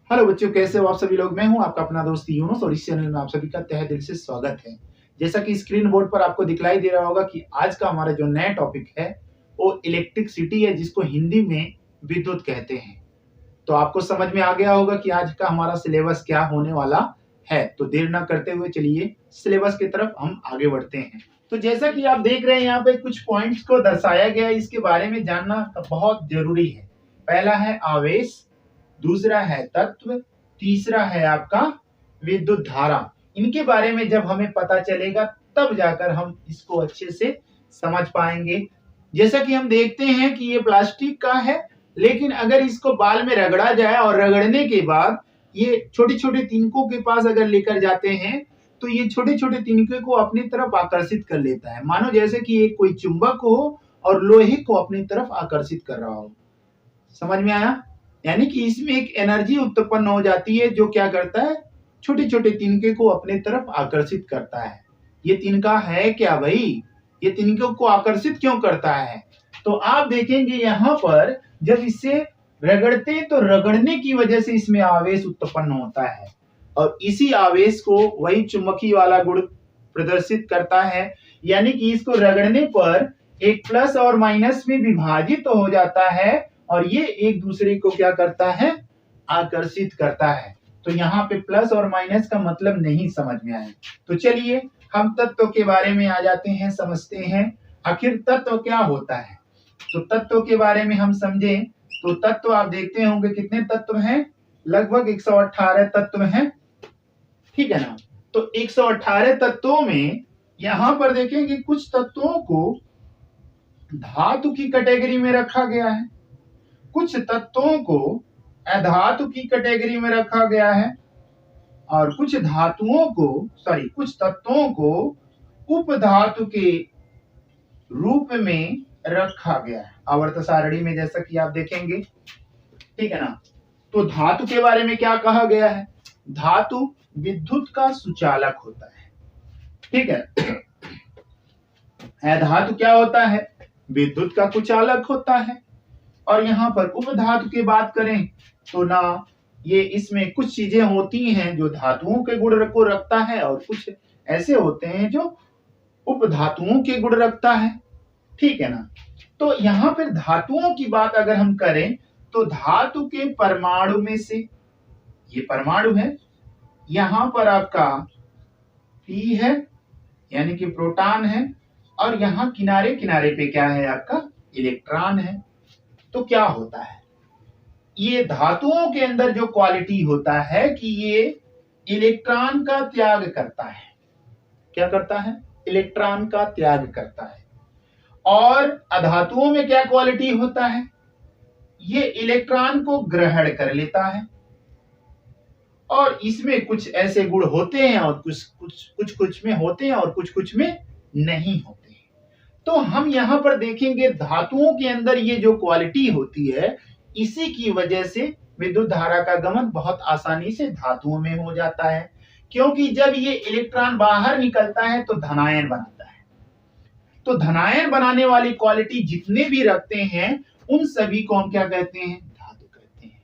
Hello बच्चों, कैसे हो आप सभी लोग। मैं हूं आपका अपना दोस्त यूनुस और इस चैनल में आप सभी का तहे दिल से स्वागत है। जैसा कि स्क्रीन बोर्ड पर आपको दिखलाई दे रहा होगा कि आज का हमारा जो नया टॉपिक है वो इलेक्ट्रिसिटी है, जिसको हिंदी में विद्युत कहते हैं। तो आपको समझ में आ गया होगा कि आज का हमारा सिलेबस क्या होने वाला है। तो देर ना करते हुए चलिए सिलेबस की तरफ हम आगे बढ़ते हैं। तो जैसा कि आप देख रहे हैं यहाँ पे कुछ पॉइंट्स को दर्शाया गया है, इसके बारे में जानना बहुत जरूरी है। पहला है आवेश, दूसरा है तत्व, तीसरा है आपका विद्युत धारा। इनके बारे में जब हमें पता चलेगा तब जाकर हम इसको अच्छे से समझ पाएंगे। जैसा कि हम देखते हैं कि ये प्लास्टिक का है, लेकिन अगर इसको बाल में रगड़ा जाए और रगड़ने के बाद ये छोटे छोटे तिनकों के पास अगर लेकर जाते हैं तो ये छोटे छोटे तिनके को अपनी तरफ आकर्षित कर लेता है, मानो जैसे कि एक कोई चुंबक हो और लोहे को अपनी तरफ आकर्षित कर रहा हो। समझ में आया? यानी कि इसमें एक एनर्जी उत्पन्न हो जाती है जो क्या करता है, छोटे छोटे तिनके को अपने तरफ आकर्षित करता है। ये तिनका है क्या भाई? ये तिनकों को आकर्षित क्यों करता है? तो आप देखेंगे यहाँ पर जब इसे रगड़ते तो रगड़ने की वजह से इसमें आवेश उत्पन्न होता है और इसी आवेश को वही चुंबकीय वाला गुण प्रदर्शित करता है। यानी कि इसको रगड़ने पर एक प्लस और माइनस में विभाजित तो हो जाता है और ये एक दूसरे को क्या करता है, आकर्षित करता है। तो यहाँ पे प्लस और माइनस का मतलब नहीं समझ में आया। तो चलिए हम तत्व के बारे में आ जाते हैं, समझते हैं आखिर तत्व क्या होता है। तो तत्व के बारे में हम समझें तो तत्व आप देखते होंगे कितने तत्व हैं, लगभग 118 तत्व हैं, ठीक है ना। तो 118 तत्वों में यहाँ पर देखेंगे कुछ तत्वों को धातु की कैटेगरी में रखा गया है, कुछ तत्वों को अधातु की कैटेगरी में रखा गया है और कुछ तत्वों को उपधातु के रूप में रखा गया है आवर्त सारणी में, जैसा कि आप देखेंगे, ठीक है ना। तो धातु के बारे में क्या कहा गया है? धातु विद्युत का सुचालक होता है, ठीक है। अधातु क्या होता है? विद्युत का कुचालक होता है। और यहाँ पर उपधातु की बात करें तो ना, ये इसमें कुछ चीजें होती हैं जो धातुओं के गुण को रखता है और कुछ ऐसे होते हैं जो उपधातुओं के गुण रखता है, ठीक है ना। तो यहाँ पर धातुओं की बात अगर हम करें तो धातु के परमाणु में से, ये परमाणु है, यहाँ पर आपका P है यानी कि प्रोटॉन है और यहाँ किनारे किनारे पे क्या है, आपका इलेक्ट्रॉन है। तो क्या होता है, ये धातुओं के अंदर जो क्वालिटी होता है कि ये इलेक्ट्रॉन का त्याग करता है। क्या करता है? इलेक्ट्रॉन का त्याग करता है। और अधातुओं में क्या क्वालिटी होता है? ये इलेक्ट्रॉन को ग्रहण कर लेता है और इसमें कुछ ऐसे गुण होते हैं और कुछ में होते हैं और कुछ में नहीं होते। तो हम यहाँ पर देखेंगे धातुओं के अंदर ये जो क्वालिटी होती है, इसी की वजह से विद्युत धारा का गमन बहुत आसानी से धातुओं में हो जाता है, क्योंकि जब ये इलेक्ट्रॉन बाहर निकलता है तो धनायन बनाता है। तो धनायन बनाने वाली क्वालिटी जितने भी रखते हैं उन सभी को हम क्या कहते हैं? धातु कहते हैं,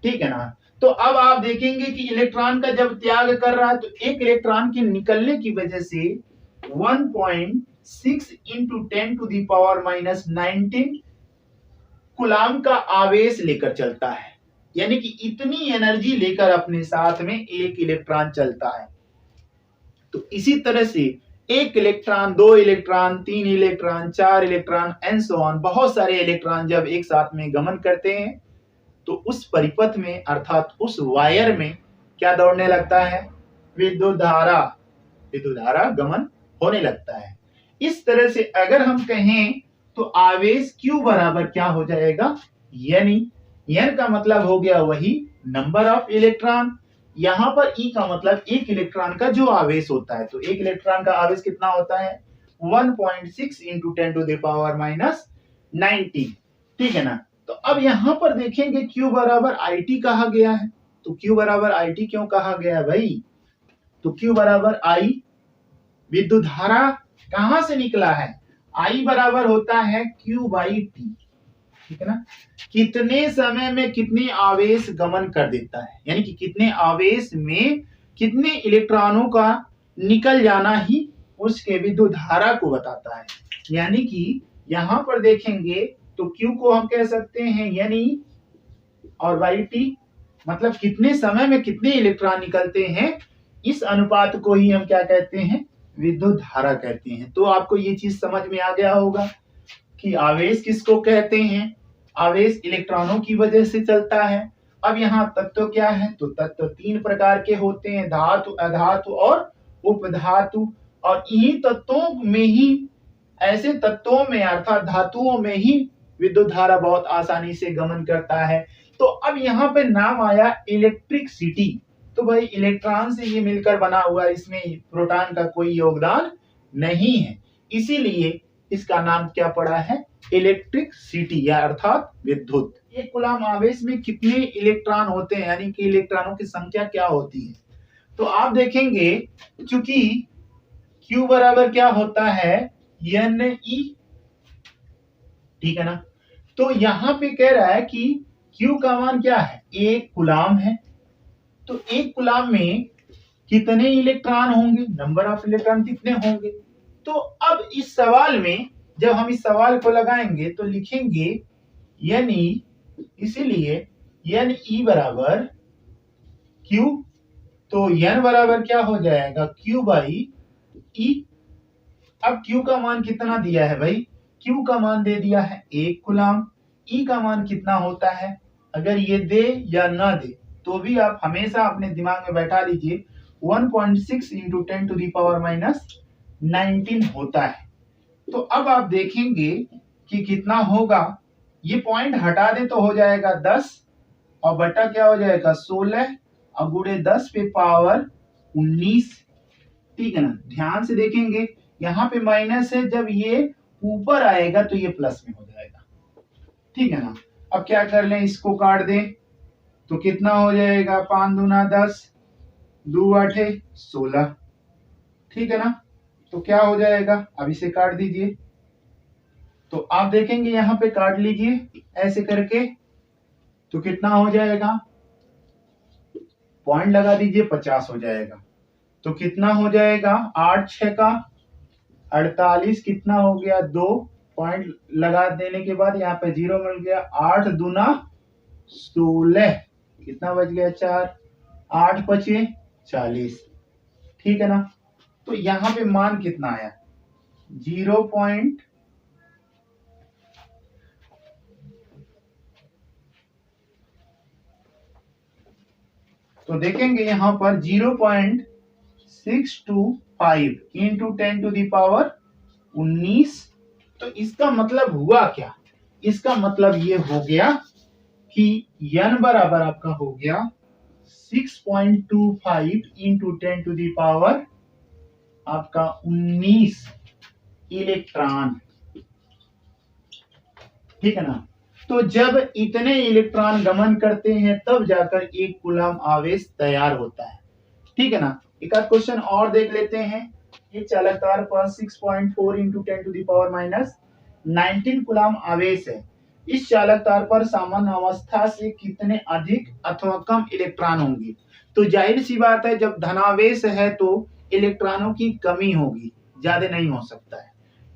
ठीक है ना। तो अब आप देखेंगे कि इलेक्ट्रॉन का जब त्याग कर रहा है तो एक इलेक्ट्रॉन के निकलने की वजह से 1.6 इंटू 10⁻⁻19 कूलाम का आवेश लेकर चलता है। यानी कि इतनी एनर्जी लेकर अपने साथ में एक इलेक्ट्रॉन चलता है। तो इसी तरह से एक इलेक्ट्रॉन, दो इलेक्ट्रॉन, तीन इलेक्ट्रॉन, चार इलेक्ट्रॉन एंड सो ऑन, बहुत सारे इलेक्ट्रॉन जब एक साथ में गमन करते हैं तो उस परिपथ में अर्थात उस वायर में क्या दौड़ने लगता है? विद्युत धारा गमन होने लगता है। इस तरह से अगर हम कहें तो आवेश Q बराबर क्या हो जाएगा? यानी N का मतलब हो गया वही नंबर ऑफ इलेक्ट्रॉन, यहाँ पर E का मतलब एक इलेक्ट्रॉन का जो आवेश होता है। तो एक इलेक्ट्रॉन का आवेश कितना होता है? 1.6 इंटू 10⁻⁻19, ठीक है ना। तो अब यहाँ पर देखेंगे Q बराबर IT कहा गया है। तो Q बराबर IT क्यों कहा गया है भाई? तो Q बराबर I, विद्युत धारा कहां से निकला है? I बराबर होता है Q बाई T, ठीक है ना, कितने समय में कितने आवेश गमन कर देता है, यानी कि कितने आवेश में कितने इलेक्ट्रॉनों का निकल जाना ही उसके विद्युत धारा को बताता है। यानी कि यहां पर देखेंगे तो Q को हम कह सकते हैं यानी और बाई टी, मतलब कितने समय में कितने इलेक्ट्रॉन निकलते हैं, इस अनुपात को ही हम क्या कहते हैं, विद्युत धारा कहते हैं। तो आपको ये चीज समझ में आ गया होगा कि आवेश किसको कहते हैं, आवेश इलेक्ट्रॉनों की वजह से चलता है। अब यहाँ तत्व क्या है, तो तत्व 3 प्रकार के होते हैं, धातु, अधातु और उपधातु। और इन्हीं तत्वों में ही, ऐसे तत्वों में अर्थात धातुओं में ही विद्युत धारा बहुत आसानी से गमन करता है। तो अब यहाँ पे नाम आया इलेक्ट्रिसिटी। तो भाई इलेक्ट्रॉन से ये मिलकर बना हुआ, इसमें प्रोटॉन का कोई योगदान नहीं है, इसीलिए इसका नाम क्या पड़ा है, इलेक्ट्रिसिटी या अर्थात विद्युत। एक कूलम आवेश में कितने इलेक्ट्रॉन होते हैं, यानी कि इलेक्ट्रॉनों की संख्या क्या होती है। तो आप देखेंगे चूंकि Q बराबर क्या होता है, Ne, ठीक है ना। तो यहाँ पे कह रहा है कि Q का मान क्या है, 1 कूलम है। तो 1 कूलम में कितने इलेक्ट्रॉन होंगे, नंबर ऑफ इलेक्ट्रॉन कितने होंगे। तो अब इस सवाल में जब हम इस सवाल को लगाएंगे तो लिखेंगे यानी, इसीलिए Ne बराबर Q, तो N बराबर क्या हो जाएगा, Q बाई E। अब Q का मान कितना दिया है भाई, Q का मान दे दिया है 1 कूलम, E का मान कितना होता है, अगर ये दे या ना दे तो भी आप हमेशा अपने दिमाग में बैठा लीजिए 1.6 into 10 to the power minus 19 होता है। तो अब आप देखेंगे कि कितना होगा, ये पॉइंट हटा दे तो हो जाएगा 10 और बटा क्या हो जाएगा 16 और गुणे 10 पे पावर 19, ठीक है ना। ध्यान से देखेंगे यहाँ पे माइनस है, जब ये ऊपर आएगा तो ये प्लस में हो जाएगा, ठीक है ना। अब क्या कर लें, इसको काट दें तो कितना हो जाएगा, 5 दूना 10, 2 आठे 16, ठीक है ना। तो क्या हो जाएगा, अब इसे काट दीजिए। तो आप देखेंगे यहाँ पे काट लीजिए ऐसे करके, तो कितना हो जाएगा, पॉइंट लगा दीजिए 50 हो जाएगा। तो कितना हो जाएगा, 8 6 का 48, कितना हो गया 2, पॉइंट लगा देने के बाद यहाँ पे 0 मिल गया, 8 दूना 16, कितना बच गया 4, 8 पचे 40, ठीक है ना। तो यहाँ पे मान कितना आया, 0. तो देखेंगे यहाँ पर 0.625 इंटू 10 टू दी पावर 19। तो इसका मतलब हुआ क्या, इसका मतलब ये हो गया कि n बराबर आपका हो गया 6.25 इंटू 10 टू दी पावर आपका 19 इलेक्ट्रॉन, ठीक है ना। तो जब इतने इलेक्ट्रॉन गमन करते हैं तब जाकर 1 कूलम आवेश तैयार होता है, ठीक है ना। एक आध क्वेश्चन और देख लेते हैं। एक चालक तार पर 6.4 into 10 to the power minus 19 coulomb आवेश है। इस चालक तार पर सामान्य अवस्था से कितने अधिक अथवा कम इलेक्ट्रॉन होंगे। तो जाहिर सी बात है, जब धनावेश है तो इलेक्ट्रॉनों की कमी होगी, ज्यादा नहीं हो सकता है,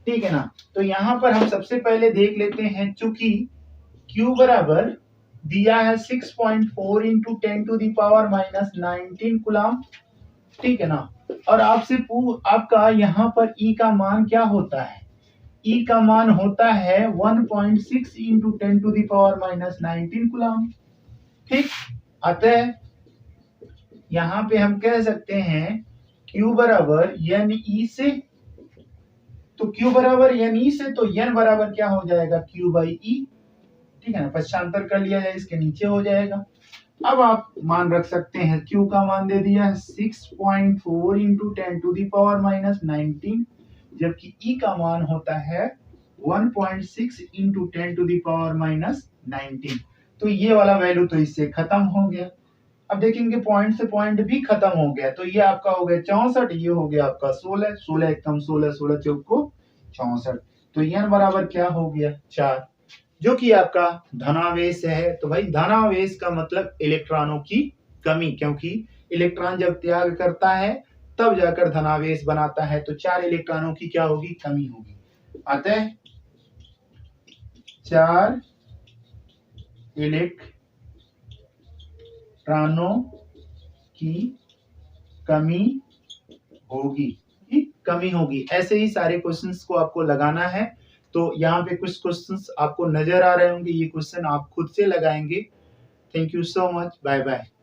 ठीक है ना। तो यहाँ पर हम सबसे पहले देख लेते हैं, चूंकि Q बराबर दिया है 6.4 into 10 to the power minus 19 coulomb, ठीक है ना। और आपसे आपका यहाँ पर E का मान क्या होता है, E का मान होता है 1.6 into 10 to the power minus 19 coulomb, ठीक। अतः यहाँ पे हम कह सकते हैं Q बराबर Ne से, तो Q बराबर Ne से, तो N बराबर क्या हो जाएगा, Q बाई E, ठीक है ना। पश्चांतर कर लिया जाए, इसके नीचे हो जाएगा। अब आप मान रख सकते हैं, Q का मान दे दिया है 6.4 into 10 to the power minus 19, जबकि E का मान होता है 1.6 into 10 to the power minus 19। तो ये वाला वैल्यू तो इससे खत्म हो गया। अब देखेंगे पॉइंट से पॉइंट भी खत्म हो गया, तो ये आपका हो गया 64, ये हो गया आपका 16, 16 कम 16, 16 चौक को 64। तो n बराबर क्या हो गया 4। जो कि आपका धनावेश है। तो भाई धनावेश का मतलब इलेक्ट्रॉनों की कमी, क्योंकि इलेक्ट्रॉन जब त्याग करता है तब जाकर धनावेश बनाता है। तो 4 इलेक्ट्रॉनों की क्या होगी, कमी होगी। अतः 4 इलेक्ट्रॉनों की कमी होगी, कमी होगी। ऐसे ही सारे क्वेश्चंस को आपको लगाना है। तो यहाँ पे कुछ क्वेश्चंस आपको नजर आ रहे होंगे, ये क्वेश्चन आप खुद से लगाएंगे। Thank you so much, bye bye.